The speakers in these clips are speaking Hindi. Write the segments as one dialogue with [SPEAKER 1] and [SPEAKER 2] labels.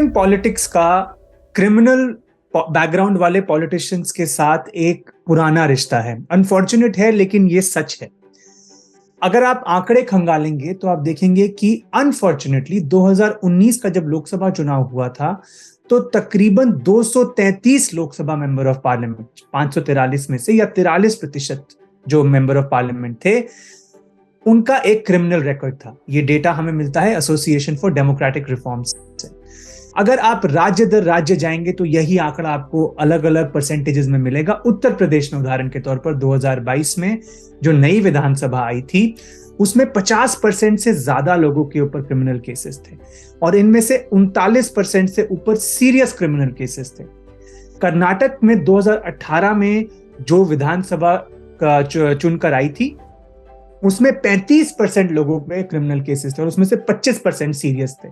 [SPEAKER 1] इंडियन पॉलिटिक्स का क्रिमिनल बैकग्राउंड वाले पॉलिटिशियंस के साथ एक पुराना रिश्ता है। अनफॉर्चुनेट है लेकिन ये सच है। अगर आप आंकड़े खंगालेंगे तो आप देखेंगे कि अनफॉर्चुनेटली 2019 का जब लोकसभा चुनाव हुआ था तो तकरीबन 233 लोकसभा मेंबर ऑफ पार्लियामेंट 543 में से या 43% जो मेंबर ऑफ पार्लियामेंट थे उनका एक क्रिमिनल रिकॉर्ड था। ये डेटा हमें मिलता है एसोसिएशन फॉर डेमोक्रेटिक रिफॉर्म्स से। अगर आप राज्य दर राज्य जाएंगे तो यही आंकड़ा आपको अलग अलग परसेंटेजेस में मिलेगा। उत्तर प्रदेश में उदाहरण के तौर पर 2022 में जो नई विधानसभा आई थी उसमें 50% से ज्यादा लोगों के ऊपर क्रिमिनल केसेस थे और इनमें से 39% से ऊपर सीरियस क्रिमिनल केसेस थे। कर्नाटक में 2018 में जो विधानसभा चुनकर आई थी उसमें 35% लोगों पे क्रिमिनल केसेस थे और उसमें से 25% सीरियस थे।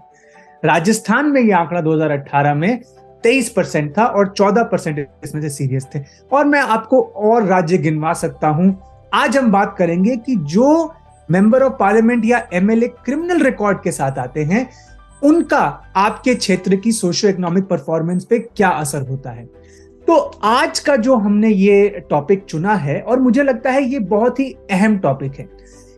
[SPEAKER 1] राजस्थान में यह आंकड़ा 2018 में 23% था और 14% इसमें से सीरियस थे। और मैं आपको और राज्य गिनवा सकता हूं। आज हम बात करेंगे कि जो मेंबर ऑफ पार्लियामेंट या एमएलए क्रिमिनल रिकॉर्ड के साथ आते हैं उनका आपके क्षेत्र की सोशियो इकोनॉमिक परफॉर्मेंस पे क्या असर होता है। तो आज का जो हमने ये टॉपिक चुना है और मुझे लगता है ये बहुत ही अहम टॉपिक है,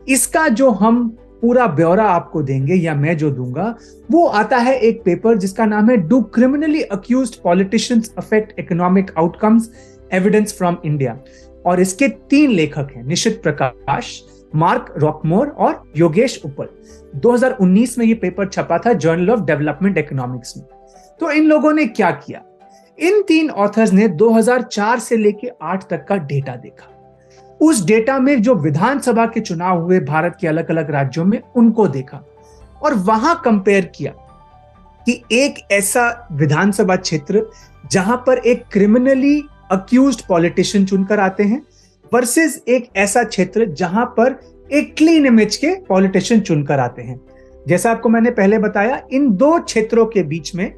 [SPEAKER 1] इसका जो हम पूरा ब्यौरा आपको देंगे या मैं जो दूंगा वो आता है एक पेपर जिसका नाम है do criminally accused politicians affect economic outcomes evidence from India. और इसके 3 लेखक हैं, निशित प्रकाश, मार्क रॉकमोर और योगेश उपल। 2019 में ये पेपर छपा था जर्नल ऑफ डेवलपमेंट इकोनॉमिक्स में। तो इन लोगों ने क्या किया, इन 3 ऑथर्स ने 2004 से लेके 8 तक का डेटा देखा। उस डेटा में जो विधानसभा के चुनाव हुए भारत के अलग अलग राज्यों में उनको देखा और वहां कंपेयर किया कि एक ऐसा विधानसभा क्षेत्र जहां पर एक क्रिमिनली अक्यूज्ड पॉलिटिशियन चुनकर आते हैं वर्सेस एक ऐसा क्षेत्र जहां पर एक क्लीन इमेज के पॉलिटिशियन चुनकर आते हैं। जैसा आपको मैंने पहले बताया, इन 2 क्षेत्रों के बीच में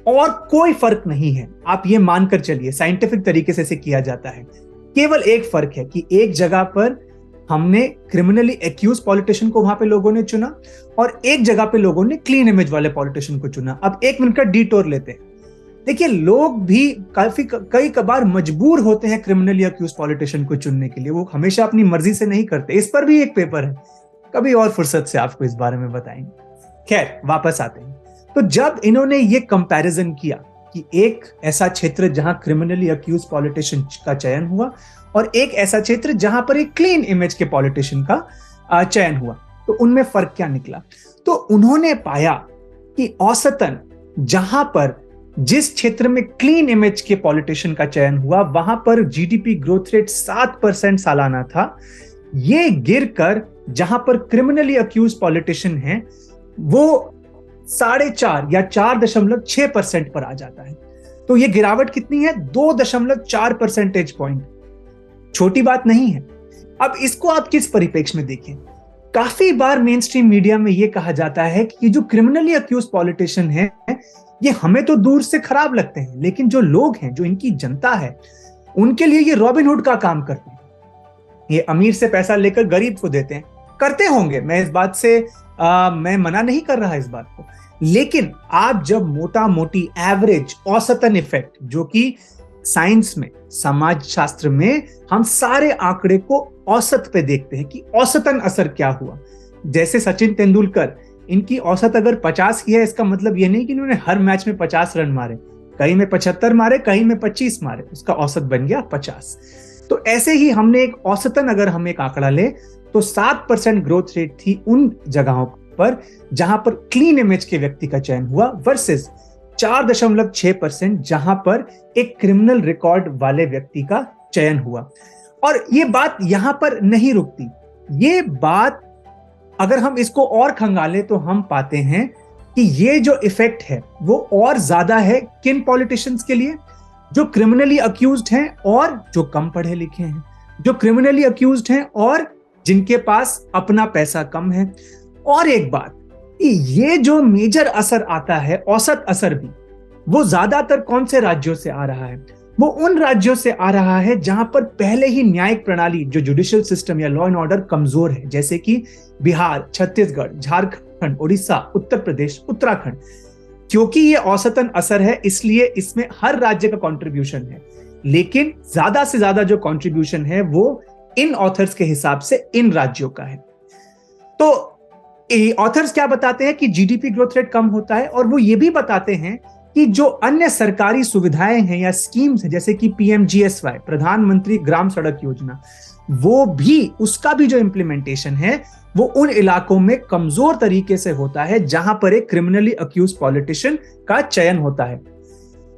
[SPEAKER 1] और कोई फर्क नहीं है। आप ये मानकर चलिए, साइंटिफिक तरीके से इसे किया जाता है। केवल एक फर्क है कि एक जगह पर हमने क्रिमिनली एक्यूज पॉलिटिशियन को वहां पे लोगों ने चुना और एक जगह पे लोगों ने क्लीन इमेज वाले पॉलिटिशियन को चुना। अब 1 मिनट का डिटोर लेते हैं। देखिए, लोग भी कई कबार मजबूर होते हैं क्रिमिनली एक्यूज पॉलिटिशियन को चुनने के लिए, वो हमेशा अपनी मर्जी से नहीं करते। इस पर भी एक पेपर है, कभी और फुर्सत से आपको इस बारे में बताएंगे। खैर, वापस आते हैं। तो जब इन्होंने ये कंपैरिजन किया कि एक ऐसा क्षेत्र जहां क्रिमिनली अक्यूज पॉलिटिशियन का चयन हुआ और एक ऐसा क्षेत्र जहां पर एक क्लीन इमेज के पॉलिटिशियन का चयन हुआ, तो उनमें फर्क क्या निकला। तो उन्होंने पाया कि औसतन जहां पर जिस क्षेत्र में क्लीन इमेज के पॉलिटिशियन का चयन हुआ वहां पर जीडीपी ग्रोथ रेट 7% सालाना था। ये गिरकर जहां पर क्रिमिनली अक्यूज पॉलिटिशियन है वो 4.5 या 4.6% पर आ जाता है। तो ये गिरावट कितनी है, 2.4 परसेंटेज पॉइंट। छोटी बात नहीं है। अब इसको आप किस परिप्रेक्ष्य में देखें। काफी बार मेन स्ट्रीम मीडिया में ये कहा जाता है कि जो क्रिमिनली अक्यूज पॉलिटिशियन है ये हमें तो दूर से खराब लगते हैं, लेकिन जो लोग हैं, जो इनकी जनता है, उनके लिए ये रॉबिनहुड का काम करते हैं। ये अमीर से पैसा लेकर गरीब को देते हैं। करते होंगे, मैं इस बात से मैं मना नहीं कर रहा इस बात को, लेकिन आप जब मोटा मोटी एवरेज औसतन इफेक्ट, जो कि साइंस में, समाज शास्त्र में हम सारे आंकड़े को औसत पे देखते हैं कि औसतन असर क्या हुआ। जैसे सचिन तेंदुलकर, इनकी औसत अगर 50 की है, इसका मतलब ये नहीं कि इन्होंने हर मैच में 50 रन मारे, कहीं में 75 मारे, कहीं में 25 मारे, उसका औसत बन गया 50। तो ऐसे ही हमने एक औसतन अगर हम एक आंकड़ा ले तो 7% ग्रोथ रेट थी उन जगहों पर जहां पर क्लीन इमेज के व्यक्ति का चयन हुआ वर्सेस 4.6% जहां पर एक क्रिमिनल रिकॉर्ड वाले व्यक्ति का चयन हुआ। और ये बात यहां पर नहीं रुकती। ये बात अगर हम इसको और खंगाले तो हम पाते हैं कि ये जो इफेक्ट है वो और ज्यादा है किन पॉलिटिशियंस के लिए, जो क्रिमिनली अक्यूज्ड हैं और जो कम पढ़े लिखे हैं, जो क्रिमिनली अक्यूज्ड हैं और जिनके पास अपना पैसा कम है। और एक बात, ये जो मेजर असर आता है, औसत असर भी, वो ज्यादातर कौन से राज्यों से आ रहा है, वो उन राज्यों से आ रहा है जहां पर पहले ही न्यायिक प्रणाली, जो जुडिशियल सिस्टम या लॉ एंड ऑर्डर कमजोर है, जैसे कि बिहार, छत्तीसगढ़, झारखंड, उड़ीसा, उत्तर प्रदेश, उत्तराखंड। क्योंकि ये औसतन असर है इसलिए इसमें हर राज्य का कंट्रीब्यूशन है, लेकिन ज्यादा से ज्यादा जो कंट्रीब्यूशन है वो इन ऑथर्स के हिसाब से इन राज्यों का है। तो ऑथर्स क्या बताते हैं कि जीडीपी ग्रोथ रेट कम होता है, और वो ये भी बताते हैं कि जो अन्य सरकारी सुविधाएं हैं या स्कीम्स हैं जैसे कि पीएमजीएसवाई, प्रधानमंत्री ग्राम सड़क योजना, वो भी उसका भी जो इंप्लीमेंटेशन है वो उन इलाकों में कमजोर तरीके से होता है जहां पर एक क्रिमिनली अक्यूज पॉलिटिशियन का चयन होता है।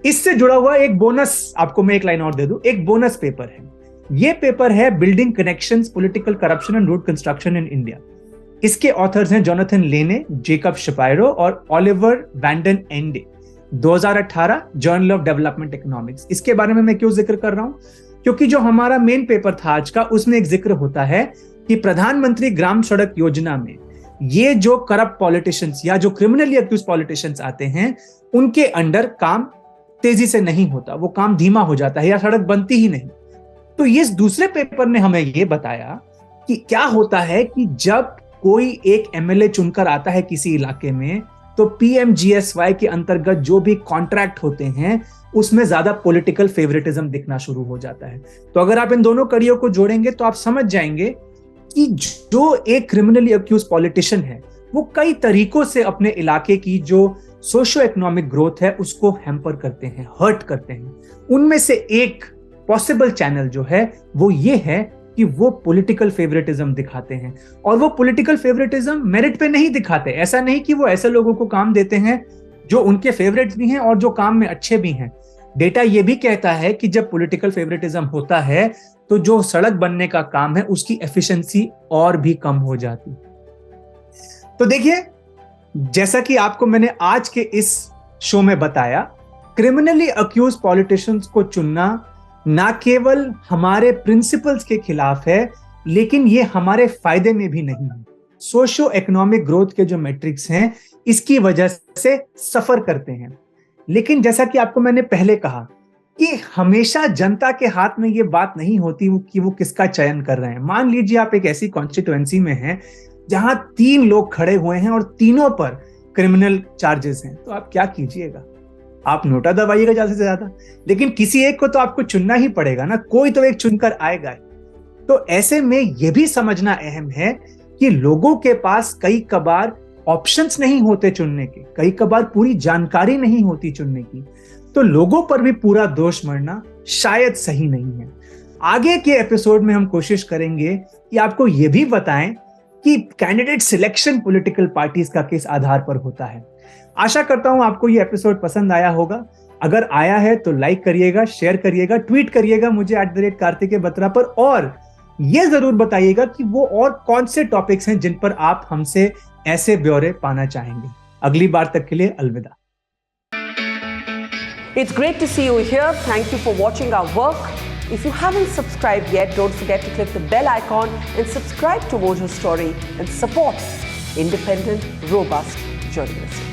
[SPEAKER 1] इससे जुड़ा हुआ एक बोनस आपको मैं एक लाइन और दे दूं, एक बोनस पेपर है। ये पेपर है building connections, political corruption and road construction in India. इसके ऑथर्स हैं जोनाथन लेने, जेकब शपायरो और Oliver Vanden Eynde. 2018 journal of development economics. इसके बारे में मैं क्यों जिक्र कर रहा हूं? क्योंकि जो हमारा मेन पेपर था आज का, उसमें एक जिक्र होता है कि प्रधानमंत्री ग्राम सड़क योजना में ये जो करप्ट पॉलिटिशियंस या जो क्रिमिनली अक्यूज पॉलिटिशियंस आते हैं उनके अंडर काम तेजी से नहीं होता, वो काम धीमा हो जाता है या सड़क बनती ही नहीं। तो ये दूसरे पेपर ने हमें ये बताया कि क्या होता है कि जब कोई एक एमएलए चुनकर आता है किसी इलाके में, तो पीएमजीएसवाई के अंतर्गत जो भी कॉन्ट्रैक्ट होते हैं उसमें ज्यादा पॉलिटिकल फेवरेटिज्म दिखना शुरू हो जाता है। तो अगर आप इन दोनों कड़ियों को जोड़ेंगे तो आप समझ जाएंगे कि जो एक क्रिमिनली अक्यूज पॉलिटिशियन है वो कई तरीकों से अपने इलाके की जो सोशियो इकोनॉमिक ग्रोथ है उसको हैम्पर करते हैं, हर्ट करते हैं। उनमें से एक पॉसिबल चैनल जो है वो ये है कि वो पॉलिटिकल फेवरेटिज्म दिखाते हैं, और वो पॉलिटिकल फेवरेटिज्म मेरिट पे नहीं दिखाते। ऐसा नहीं कि वो ऐसे लोगों को काम देते हैं जो उनके फेवरेट्स भी हैं और जो काम में अच्छे भी हैं। डेटा ये भी कहता है कि जब पॉलिटिकल फेवरेटिज्म होता है तो जो सड़क बनने का काम है उसकी एफिशिएंसी और भी कम हो जाती। तो देखिए, जैसा कि आपको मैंने आज के इस शो में बताया, क्रिमिनली अक्यूज पॉलिटिशियंस को चुनना ना केवल हमारे प्रिंसिपल्स के खिलाफ है, लेकिन ये हमारे फायदे में भी नहीं है। सोशियो इकोनॉमिक ग्रोथ के जो मैट्रिक्स हैं इसकी वजह से सफर करते हैं। लेकिन जैसा कि आपको मैंने पहले कहा कि हमेशा जनता के हाथ में ये बात नहीं होती कि वो किसका चयन कर रहे हैं। मान लीजिए आप एक ऐसी कॉन्स्टिट्यूएंसी में हैं जहां 3 लोग खड़े हुए हैं और तीनों पर क्रिमिनल चार्जेस हैं, तो आप क्या कीजिएगा? आप नोटा दबाइएगा ज्यादा से ज्यादा, लेकिन किसी एक को तो आपको चुनना ही पड़ेगा ना, कोई तो एक चुनकर आएगा। तो ऐसे में यह भी समझना अहम है कि लोगों के पास कई कबार ऑप्शंस नहीं होते चुनने के, कई कबार पूरी जानकारी नहीं होती चुनने की, तो लोगों पर भी पूरा दोष मढ़ना शायद सही नहीं है। आगे के एपिसोड में हम कोशिश करेंगे कि आपको यह भी बताएं कि कैंडिडेट सिलेक्शन पॉलिटिकल पार्टीज का किस आधार पर होता है। आशा करता हूं आपको ये एपिसोड पसंद आया होगा। अगर आया है तो लाइक करिएगा, शेयर करिएगा, ट्वीट करिएगा मुझे @कार्तिकेय बत्रा पर, और ये जरूर बताइएगा कि वो और कौन से टॉपिक्स हैं जिन पर आप हमसे ऐसे ब्यौरे पाना चाहेंगे। अगली बार तक के लिए अलविदा।
[SPEAKER 2] It's great to see you here. Thank you for watching our work. If you haven't subscribed yet, don't forget to click the bell icon and subscribe to Mojo Story and support independent, robust journalism.